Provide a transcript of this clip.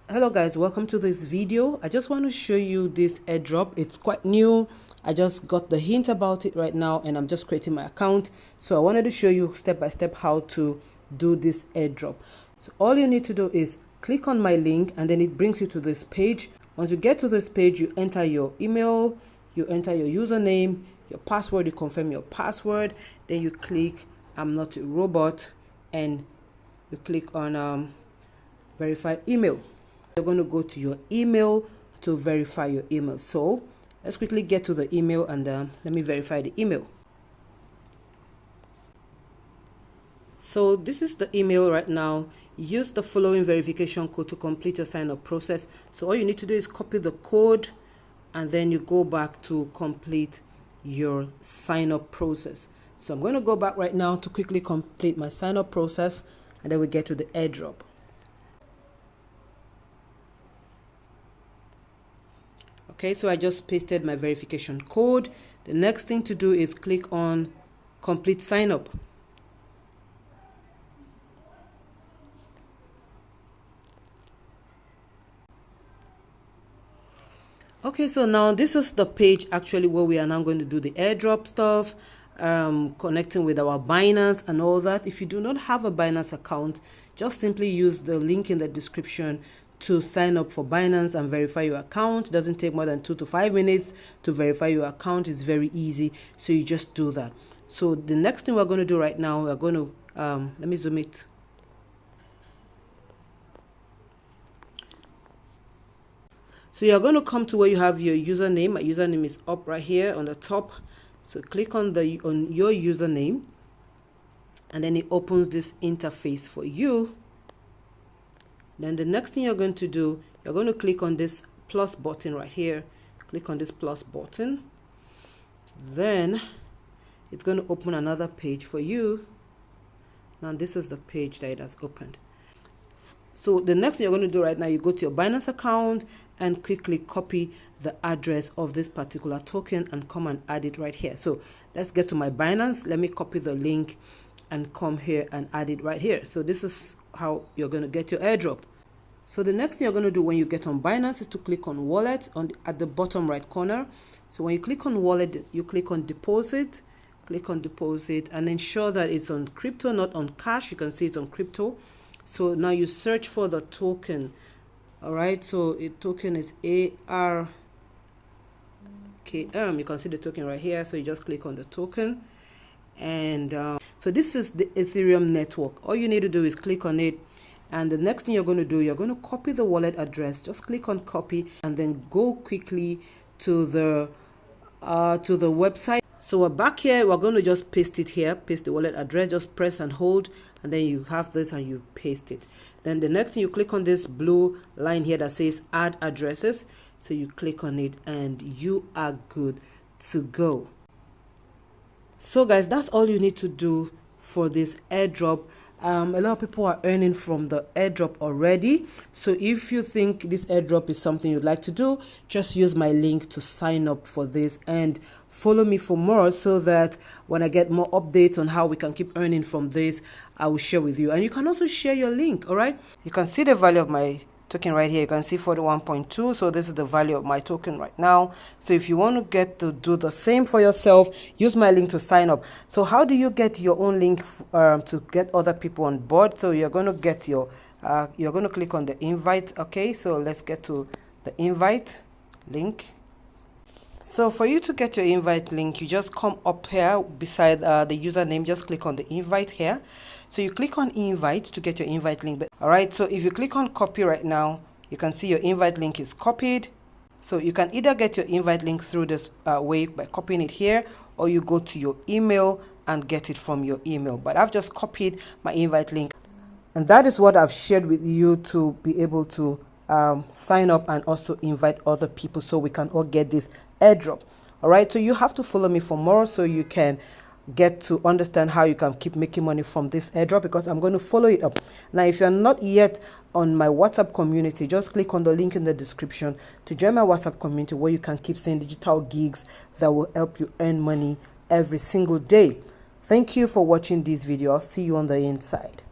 Hello guys, welcome to this video. I just want to show you this airdrop. It's quite new. I just got the hint about it right now and I'm just creating my account. So I wanted to show you step by step how to do this airdrop. So all you need to do is click on my link and then it brings you to this page. Once you get to this page, you enter your email, you enter your username, your password, you confirm your password, then you click I'm not a robot and you click on verify email. You're going to go to your email to verify your email. So let's quickly get to the email and let me verify the email. So this is the email right now. Use the following verification code to complete your sign up process. So all you need to do is copy the code and then you go back to complete your sign up process. So I'm going to go back right now to quickly complete my sign up process and then we get to the airdrop. Okay, so I just pasted my verification code. The next thing to do is click on complete sign up. Okay, so now this is the page actually where we are now going to do the airdrop stuff, connecting with our Binance and all that. If you do not have a Binance account, just simply use the link in the description to sign up for Binance and verify your account. It doesn't take more than 2 to 5 minutes to verify your account. It's very easy, so you just do that. So the next thing we're going to do right now, we're going to let me zoom it. So you're going to come to where you have your username. My username is up right here on the top. So click on your username and then it opens this interface for you. Then the next thing you're going to do, you're going to click on this plus button right here. Click on this plus button. Then it's going to open another page for you. Now this is the page that it has opened. So the next thing you're going to do right now, you go to your Binance account and quickly copy the address of this particular token and come and add it right here. So let's get to my Binance. Let me copy the link and come here and add it right here. So this is how you're going to get your airdrop. So the next thing you're going to do when you get on Binance is to click on wallet at the bottom right corner. So when you click on wallet, you click on deposit, and ensure that it's on crypto, not on cash. You can see it's on crypto. So now you search for the token. All right, so the token is ARKM. You can see the token right here. So you just click on the token. And so this is the Ethereum network. All you need to do is click on it. And the next thing you're going to do, you're going to copy the wallet address. Just click on copy and then go quickly to the website. So we're back here. We're going to just paste it here. Paste the wallet address. Just press and hold. And then you have this and you paste it. Then the next thing, you click on this blue line here that says add addresses. So you click on it and you are good to go. So guys, that's all you need to do for this airdrop. A lot of people are earning from the airdrop already. So if you think this airdrop is something you'd like to do, just use my link to sign up for this and follow me for more, so that when I get more updates on how we can keep earning from this, I will share with you. And you can also share your link. All right, you can see the value of my token right here. You can see 41.2. So this is the value of my token right now. So if you want to get to do the same for yourself, use my link to sign up. So how do you get your own link to get other people on board? So you're going to get your you're going to click on the invite. Okay, so let's get to the invite link. So for you to get your invite link, you just come up here beside the username. Just click on the invite here. So you click on invite to get your invite link. All right, so if you click on copy right now, you can see your invite link is copied. So you can either get your invite link through this way by copying it here, or you go to your email and get it from your email. But I've just copied my invite link. And that is what I've shared with you to be able to sign up and also invite other people so we can all get this airdrop. All right, so you have to follow me for more so you can get to understand how you can keep making money from this airdrop, because I'm going to follow it up. Now, if you're not yet on my WhatsApp community, just click on the link in the description to join my WhatsApp community, where you can keep seeing digital gigs that will help you earn money every single day. Thank you for watching this video. I'll see you on the inside.